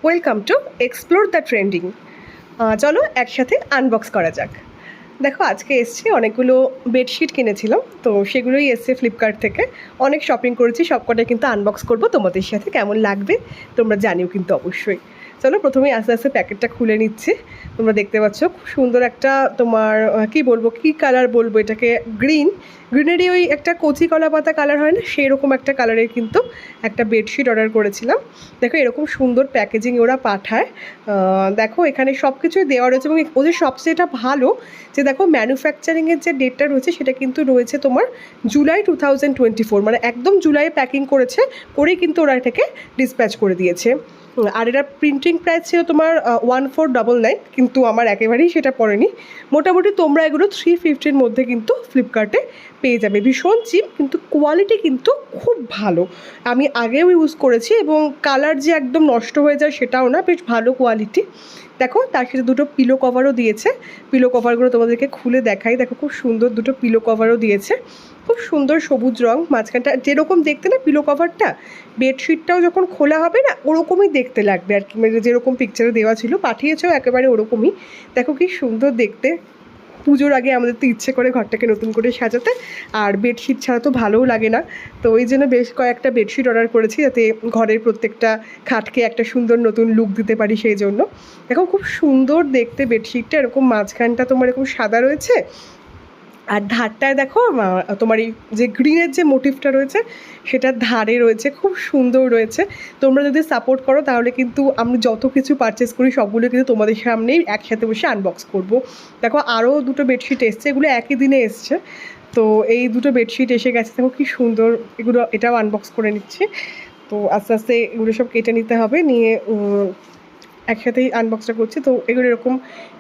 Welcome to explore the trending. চলো একসাথে unbox করা যাক। দেখো আজকে এসছি, অনেকগুলো বেডশিট কিনেছিলাম, তো সেগুলোই এসছে ফ্লিপকার্ট থেকে। অনেক শপিং করেছি, সবকটাই কিন্তু আনবক্স করবো তোমাদের সাথে। কেমন লাগবে তোমরা জানিও কিন্তু অবশ্যই। চলো প্রথমেই আস্তে আস্তে প্যাকেটটা খুলে নিচ্ছি। তোমরা দেখতে পাচ্ছ খুব সুন্দর একটা তোমার কি বলবো, কি কালার বলবো এটাকে, গ্রিনেরই ওই একটা কচি কলা পাতা কালার হয় না, সেই রকম একটা কালারের কিন্তু একটা বেডশিট অর্ডার করেছিলাম। দেখো এরকম সুন্দর প্যাকেজিং ওরা পাঠায়। দেখো এখানে সব কিছুই দেওয়া রয়েছে এবং ওদের সবচেয়ে এটা ভালো যে দেখো ম্যানুফ্যাকচারিংয়ের যে ডেটটা রয়েছে সেটা কিন্তু রয়েছে তোমার জুলাই 2024, মানে একদম জুলাইয়ে প্যাকিং করেই কিন্তু ওরা এটাকে ডিসপ্যাচ করে দিয়েছে। আর এটা প্রিন্টিং প্রাইস ছিল তোমার 1499, কিন্তু আমার একেবারেই সেটা পড়েনি। মোটামুটি তোমরা এগুলো 350-র মধ্যে কিন্তু ফ্লিপকার্টে পেয়ে যাবে। ভীষণ চিপ, কিন্তু কোয়ালিটি কিন্তু খুব ভালো। আমি আগেও ইউজ করেছি এবং কালার যে একদম নষ্ট হয়ে যায় সেটাও না, বেশ ভালো কোয়ালিটি। দেখো তার সাথে দুটো পিলো কভারও দিয়েছে। পিলো কভারগুলো তোমাদেরকে খুলে দেখাই। দেখো খুব সুন্দর দুটো পিলো কভারও দিয়েছে, খুব সুন্দর সবুজ রং। মাঝখানটা যেরকম দেখতে না পিলো কভারটা, বেডশিটটাও যখন খোলা হবে না ওরকমই দেখতে লাগবে আর কি, মানে যেরকম পিকচারে দেওয়া ছিল পাঠিয়েছেও একেবারে ওরকমই। দেখো কি সুন্দর দেখতে। পুজোর আগে আমাদের তো ইচ্ছে করে ঘরটাকে নতুন করে সাজাতে, আর বেডশিট ছাড়া তো ভালোও লাগে না। তো ওই জন্য বেশ কয়েকটা বেডশিট অর্ডার করেছি, যাতে ঘরের প্রত্যেকটা খাটকে একটা সুন্দর নতুন লুক দিতে পারি। সেই জন্য দেখো খুব সুন্দর দেখতে বেডশিটটা, এরকম মাঝখানটা তোমার এরকম সাদা রয়েছে, আর ধারটায় দেখো তোমার এই যে গ্রিনের যে মোটিভটা রয়েছে সেটার ধারে রয়েছে, খুব সুন্দর রয়েছে। তোমরা যদি সাপোর্ট করো তাহলে কিন্তু আমি যত কিছু পারচেস করি সবগুলো কিন্তু তোমাদের সামনেই একসাথে বসে আনবক্স করব। দেখো আরও দুটো বেডশিট এসছে, এগুলো একই দিনে এসছে। তো এই দুটো বেডশিট এসে গেছে, দেখো কি সুন্দর। এগুলো এটাও আনবক্স করে নিচ্ছি। তো আস্তে আস্তে এগুলো সব কেটে নিতে হবে, নিয়ে একসাথেই আনবক্সটা করছি। তো এগুলো এরকম,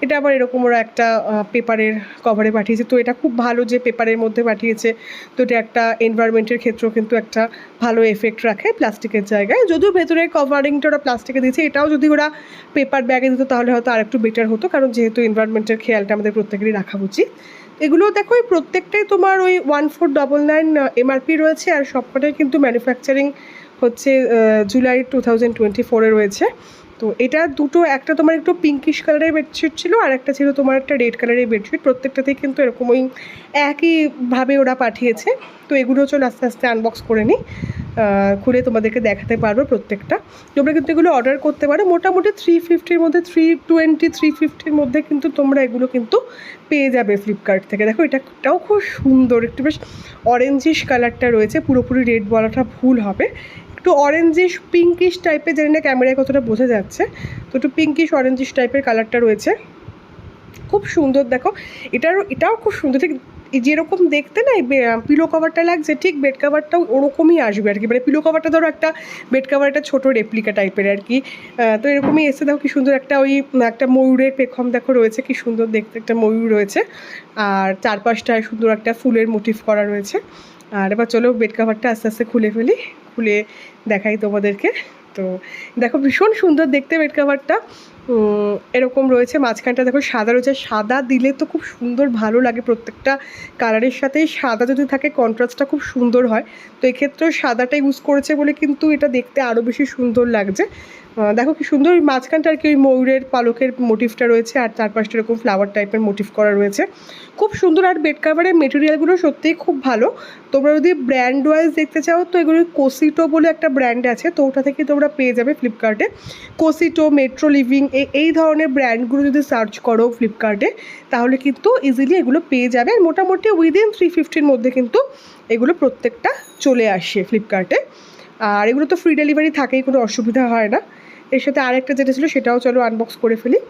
এটা আবার এরকম ওরা একটা পেপারের কভারে পাঠিয়েছে। তো এটা খুব ভালো যে পেপারের মধ্যে পাঠিয়েছে। তো এটা একটা এনভায়রনমেন্টের ক্ষেত্রেও কিন্তু একটা ভালো এফেক্ট রাখে প্লাস্টিকের জায়গায়। যদিও ভেতরের কভারিংটা ওরা প্লাস্টিকে দিয়েছে, এটাও যদি ওরা পেপার ব্যাগে দিত তাহলে হয়তো আরেকটু বেটার হতো, কারণ যেহেতু এনভায়রনমেন্টের খেয়ালটা আমাদের প্রত্যেকেরই রাখা উচিত। এগুলো দেখো এই প্রত্যেকটাই তোমার ওই 1499 এমআরপি রয়েছে, আর সবকটাই কিন্তু ম্যানুফ্যাকচারিং হচ্ছে জুলাই 2024-এ রয়েছে। তো এটা দুটো, একটা তোমার একটু পিঙ্কিশ কালারের বেডশিট ছিল, আর একটা ছিল তোমার একটা রেড কালারের বেডশিট। প্রত্যেকটাতেই কিন্তু এরকম ওই একইভাবে ওরা পাঠিয়েছে। তো এগুলো চলো আস্তে আস্তে আনবক্স করে নিই, খুলে তোমাদেরকে দেখাতে পারবো প্রত্যেকটা। তোমরা কিন্তু এগুলো অর্ডার করতে পারো মোটামুটি 350-র মধ্যে, 350-350-র মধ্যে কিন্তু তোমরা এগুলো কিন্তু পেয়ে যাবে ফ্লিপকার্ট থেকে। দেখো এটাও খুব সুন্দর, একটু বেশ অরেঞ্জিশ কালারটা রয়েছে, পুরোপুরি রেড বলাটা ভুল হবে, একটু অরেঞ্জিশ পিঙ্কিশ টাইপের, জানি না ক্যামেরায় কতটা বোঝা যাচ্ছে। তো একটু পিঙ্কিশ অরেঞ্জিশ টাইপের কালারটা রয়েছে, খুব সুন্দর। দেখো এটাও খুব সুন্দর, ঠিক যেরকম দেখতে না পিলো কভারটা লাগছে, ঠিক বেড কাভারটাও ওরকমই আসবে আর কি। মানে পিলো কভারটা ধরো একটা বেড কাভার, একটা ছোটো রেপ্লিকা টাইপের আর কি। তো এরকমই এসে দেখো কি সুন্দর একটা ওই একটা ময়ূরের পেখম দেখো রয়েছে, কি সুন্দর দেখতে একটা ময়ূর রয়েছে, আর চারপাশটায় সুন্দর একটা ফুলের মোটিভ করা রয়েছে। আর এবার চলো বেড কাভারটা আস্তে আস্তে খুলে দেখাই তোমাদেরকে। তো দেখো ভীষণ সুন্দর দেখতে বেড কাভারটা, এরকম রয়েছে। মাঝখানটা দেখো সাদা রয়েছে, সাদা দিলে তো খুব সুন্দর ভালো লাগে। প্রত্যেকটা কালারের সাথে সাদা যদি থাকে কন্ট্রাস্টটা খুব সুন্দর হয়। তো এক্ষেত্রেও সাদাটা ইউজ করেছে বলে কিন্তু এটা দেখতে আরও বেশি সুন্দর লাগছে। দেখো কি সুন্দর মাঝখানটা আর কি ওই ময়ূরের পালকের মোটিভটা রয়েছে, আর চারপাশটা এরকম ফ্লাওয়ার টাইপের মোটিভ করা রয়েছে, খুব সুন্দর। আর বেড কাভারের মেটেরিয়ালগুলো সত্যিই খুব ভালো। তোমরা যদি ব্র্যান্ড ওয়াইজ দেখতে চাও তো এগুলো কোসিটো বলে একটা ব্র্যান্ড আছে, তো ওটা থেকে তোমরা পেয়ে যাবে ফ্লিপকার্টে। কোসিটো, মেট্রো লিভিং, এই ধরনের ব্র্যান্ডগুলো যদি সার্চ করো ফ্লিপকার্টে তাহলে কিন্তু ইজিলি এগুলো পেয়ে যাবে। আর মোটামুটি উইদিন 350-র মধ্যে কিন্তু এগুলো প্রত্যেকটা চলে আসে ফ্লিপকার্টে। আর এগুলো তো ফ্রি ডেলিভারি থাকেই, কোনো অসুবিধা হয় না। এর সাথে আরেকটা যেটা ছিল সেটাও চলো আনবক্স করে ফেলি।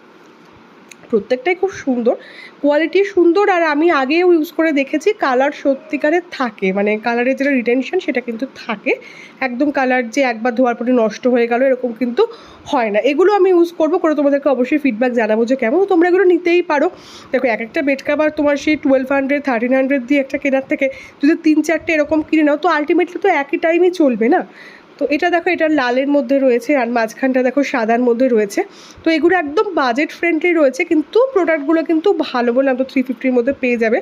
প্রত্যেকটাই খুব সুন্দর, কোয়ালিটি সুন্দর। আর আমি আগেও ইউজ করে দেখেছি, কালার সত্যিকারের থাকে, মানে কালারের যেটা রিটেনশন সেটা কিন্তু থাকে। একদম কালার যে একবার ধোয়ার পরে নষ্ট হয়ে গেল এরকম কিন্তু হয় না। এগুলো আমি ইউজ করে তোমাদেরকে অবশ্যই ফিডব্যাক জানাবো যে কেমন। তোমরা এগুলো নিতেই পারো। দেখো এক একটা বেড কাভার তোমার সেই 1200, 1300 দিয়ে একটা কেনার থেকে যদি 3-4টে এরকম কিনে নাও তো আলটিমেটলি তো একই টাইমই চলবে না। তো এটা দেখো, এটা লালের মধ্যে রয়েছে আর মাঝখানটা দেখো সাদার মধ্যে রয়েছে। তো এগুলো একদম বাজেট ফ্রেন্ডলি রয়েছে, কিন্তু প্রোডাক্টগুলো কিন্তু ভালো বললাম তো 350-র মধ্যে পেয়ে যাবে।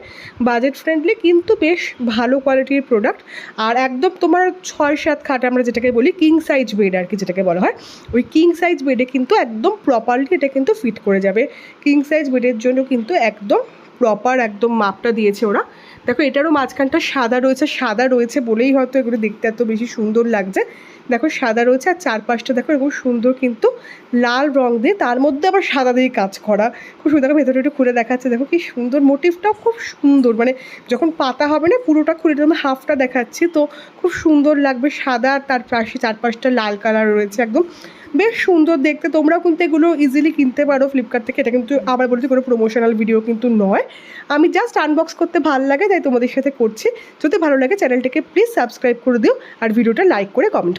বাজেট ফ্রেন্ডলি কিন্তু বেশ ভালো কোয়ালিটির প্রোডাক্ট। আর একদম তোমার 6-7 খাট আমরা যেটাকে বলি কিং সাইজ বেড আর কি, যেটাকে বলা হয়, ওই কিং সাইজ বেডে কিন্তু একদম প্রপারলি এটা কিন্তু ফিট করে যাবে। কিং সাইজ বেডের জন্য কিন্তু একদম প্রপার একদম মাপটা দিয়েছে ওরা। দেখো এটারও মাঝখানটা সাদা রয়েছে বলেই হয়তো এগুলো দেখতে এত বেশি সুন্দর লাগছে। দেখো সাদা রয়েছে আর চারপাশটা দেখো এরকম সুন্দর কিন্তু লাল রং দিয়ে, তার মধ্যে আবার সাদা দিয়ে কাজ করা, খুব সুন্দর। দেখো ভেতরে একটু খুলে দেখাচ্ছে, দেখো কি সুন্দর, মোটিভটাও খুব সুন্দর, মানে যখন পাতা হবে না পুরোটা খুলে আমি হাফটা দেখাচ্ছি, তো খুব সুন্দর লাগবে। সাদা আর তার পাশে চারপাশটা লাল কালার রয়েছে, একদম বেশ সুন্দর দেখতে। তোমরাও কিন্তু এগুলো ইজিলি কিনতে পারো ফ্লিপকার্ট থেকে। এটা কিন্তু আবার বলছি কোনো প্রমোশনাল ভিডিও কিন্তু নয়, আমি জাস্ট আনবক্স করতে ভালো লাগে তাই তোমাদের সাথে করছি। যদি ভালো লাগে চ্যানেলটাকে প্লিজ সাবস্ক্রাইব করে দিও আর ভিডিওটা লাইক করে কমেন্ট